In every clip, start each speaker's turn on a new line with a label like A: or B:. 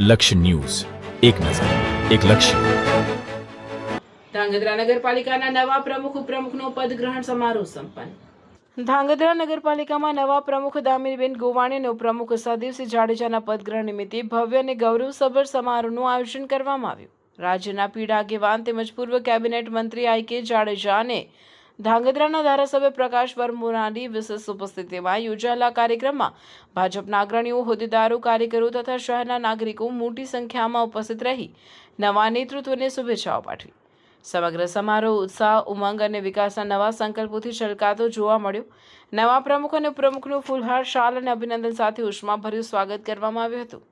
A: લક્ષ્ય ન્યૂઝ, એક નજર, એક લક્ષ્ય.
B: ધાંગધ્રા નગરપાલિકાના નવા પ્રમુખ ઉપપ્રમુખનો પદગ્રહણ સમારોહ સંપન્ન. ધાંગધ્રા નગરપાલિકામાં નવા પ્રમુખ દામિનીબેન ગોવાણી અને ઉપપ્રમુખ સદીવસિંહ જાડેજાના પદગ્રહણ નિમિત્તે ભવ્ય અને ગૌરવસભર સમારોહનું આયોજન કરવામાં આવ્યું. રાજ્યના પીઢ આગેવાન તેમજ પૂર્વ કેબિનેટ મંત્રી I.K. જાડેજા અને ધાંગધ્રાના ધારાસભ્ય પ્રકાશ વરમોરાની વિશેષ ઉપસ્થિતિમાં યોજાયેલા કાર્યક્રમમાં ભાજપના અગ્રણીઓ, હોદ્દેદારો, કાર્યકરો તથા શહેરના નાગરિકો મોટી સંખ્યામાં ઉપસ્થિત રહી નવા નેતૃત્વને શુભેચ્છાઓ પાઠવી. સમગ્ર સમારોહ ઉત્સાહ, ઉમંગ અને વિકાસના નવા સંકલ્પોથી છલકાતો જોવા મળ્યો. નવા પ્રમુખ અને ઉપપ્રમુખનું ફૂલહાર, શાલ અને અભિનંદન સાથે ઉષ્માભર્યું સ્વાગત કરવામાં આવ્યું હતું.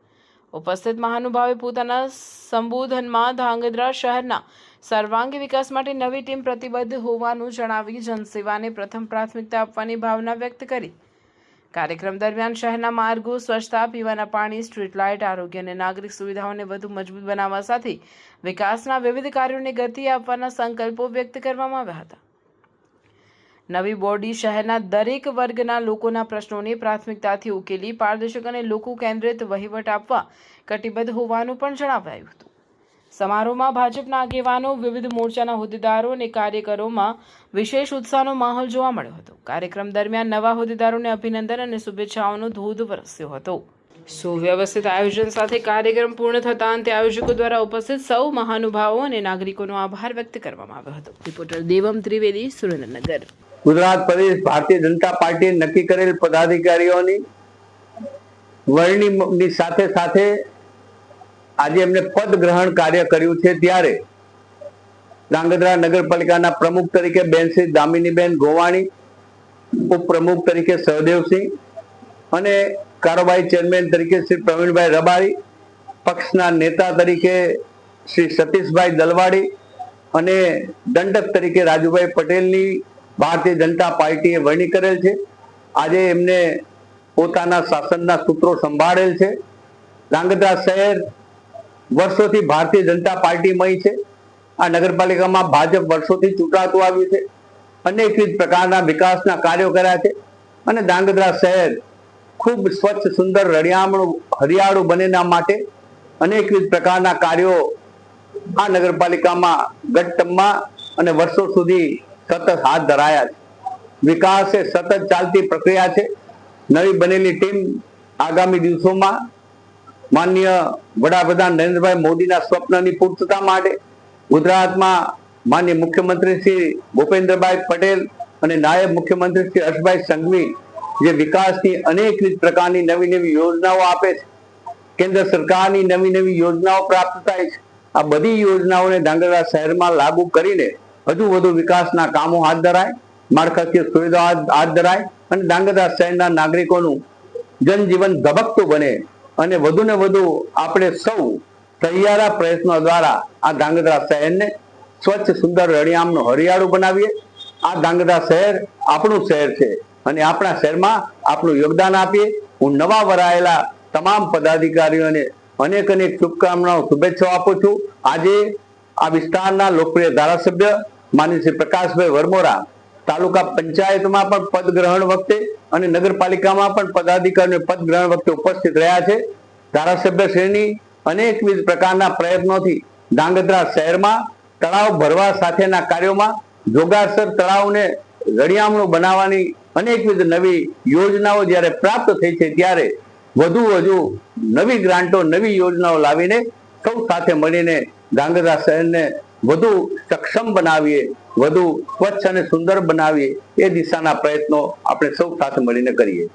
B: ઉપસ્થિત મહાનુભાવે પોતાના સંબોધનમાં ધાંગધ્રા શહેરના સર્વાંગી વિકાસ માટે નવી ટીમ પ્રતિબદ્ધ હોવાનું જણાવી જનસેવાને પ્રથમ પ્રાથમિકતા આપવાની ભાવના વ્યક્ત કરી. કાર્યક્રમ દરમિયાન શહેરના માર્ગો, સ્વચ્છતા, પીવાના પાણી, સ્ટ્રીટ લાઇટ, આરોગ્ય અને નાગરિક સુવિધાઓને વધુ મજબૂત બનાવવા સાથે વિકાસના વિવિધ કાર્યોને ગતિ આપવાના સંકલ્પો વ્યક્ત કરવામાં આવ્યા હતા. નવી બોડી શહેરના દરેક વર્ગના લોકોના પ્રશ્નોને પ્રાથમિકતાથી ઉકેલી પારદર્શક અને લોકો કેન્દ્રિત વહીવટ આપવા કટિબદ્ધ હોવાનું પણ જણાવાયું હતું. સમારોહમાં ભાજપના આગેવાનો, વિવિધ મોરચાના હોદ્દેદારો અને કાર્યકરોમાં વિશેષ ઉત્સાહનો માહોલ જોવા મળ્યો હતો. કાર્યક્રમ દરમિયાન નવા હોદ્દેદારોને અભિનંદન અને શુભેચ્છાઓનો ધોધ વરસ્યો હતો. સુવ્યવસ્થિત આયોજન સાથે કાર્યક્રમ પૂર્ણ થતાં અંતે આયોજકો દ્વારા ઉપસ્થિત સૌ મહાનુભાવો અને નાગરિકોનો આભાર વ્યક્ત કરવામાં આવ્યો હતો. રિપોર્ટર દેવમ ત્રિવેદી, સુરેન્દ્રનગર.
C: ગુજરાત પ્રદેશ ભારતીય જનતા પાર્ટીએ નક્કી કરેલ પદાધિકારીઓની વરણીની સાથે સાથે આજે એમને પદ ગ્રહણ કાર્ય કર્યું છે. ત્યારે ધાંગધ્રા નગરપાલિકાના પ્રમુખ તરીકે બેન શ્રી દામિનીબેન ગોવાણી, ઉપપ્રમુખ તરીકે સહદેવસિંહ અને કારોબારી ચેરમેન તરીકે શ્રી પ્રવીણભાઈ રબારી, પક્ષના નેતા તરીકે શ્રી સતીશભાઈ દલવાડી અને દંડક તરીકે રાજુભાઈ પટેલની ભારતીય જનતા પાર્ટીએ વરણી કરેલ છે. આજે એમને પોતાના શાસનના સૂત્રો સંભાળેલ છે. ધાંગધ્રા શહેર વર્ષોથી ભારતીય જનતા પાર્ટીમય છે. આ નગરપાલિકામાં ભાજપ વર્ષોથી ચૂંટાતું આવ્યું છે. અનેકવિધ પ્રકારના વિકાસના કાર્યો કર્યા છે અને ધાંગધ્રા શહેર ખૂબ સ્વચ્છ, સુંદર, રળિયામણું, હરિયાળું બનેના માટે અનેકવિધ પ્રકારના કાર્યો આ નગરપાલિકામાં ગત ટર્મમાં અને વર્ષો સુધી સતત હાથ ધરાયા છે. વિકાસ એ સતત ચાલતી પ્રક્રિયા છે. નવી બનેલી ટીમ આગામી દિવસોમાં માનનીય વડાપ્રધાન નરેન્દ્રભાઈ મોદીના સ્વપ્નની પૂર્તતા માટે ગુજરાતમાં માનનીય મુખ્યમંત્રી શ્રી ભૂપેન્દ્રભાઈ પટેલ અને નાયબ મુખ્યમંત્રી શ્રી હર્ષભાઈ સંઘવી જે વિકાસની અનેકવિધ પ્રકારની નવી નવી યોજનાઓ આપે છે, કેન્દ્ર સરકારની નવી નવી યોજનાઓ પ્રાપ્ત થાય છે. આ બધી યોજનાઓને ધાંગધ્રા શહેરમાં લાગુ કરીને હજુ વધુ વિકાસના કામો હાથ ધરાય, માળખાકીય સુવિધાઓ હાથ ધરાય અને ધાંગધ્રા શહેરના નાગરિકોનું જનજીવન ધબકતું બને અને વધુ ને વધુ આપણે સૌ સહિયારા પ્રયત્નો દ્વારા આ ધાંગધ્રા શહેરને સ્વચ્છ, સુંદર, રળિયામણું, હરિયાળું બનાવીએ. આ ધાંગધ્રા શહેર આપણું શહેર છે અને આપણા શહેરમાં આપણું યોગદાન આપીએ. હું નવા વરાયેલા તમામ પદાધિકારીઓને અનેક અનેક શુભકામનાઓ, શુભેચ્છાઓ આપું છું. આજે આ વિસ્તારના લોકપ્રિય ધારાસભ્ય માનનીય શ્રી પ્રકાશભાઈ વરમોરા તાલુકા પંચાયતમાં પણ પદ ગ્રહણ વખતે અને નગરપાલિકામાં પણ પદાધિકારીઓ પદ ગ્રહણ વખતે ઉપસ્થિત રહ્યા છે. ધારાસભ્ય શ્રેણી અનેકવિધ પ્રકારના પ્રયત્નોથી ધાંગધ્રા શહેરમાં તળાવ ભરવા સાથેના કાર્યોમાં જોગાસર તળાવને રળિયામણું બનાવવાની અનેકવિધ નવી યોજનાઓ જ્યારે પ્રાપ્ત થઈ છે, ત્યારે વધુ નવી ગ્રાન્ટો, નવી યોજનાઓ લાવીને સૌ સાથે મળીને ધાંગધ્રા શહેરને વધુ સક્ષમ બનાવીએ, વધુ સ્વચ્છ અને સુંદર બનાવીએ એ દિશાના પ્રયત્નો આપણે સૌ સાથે મળીને કરીએ.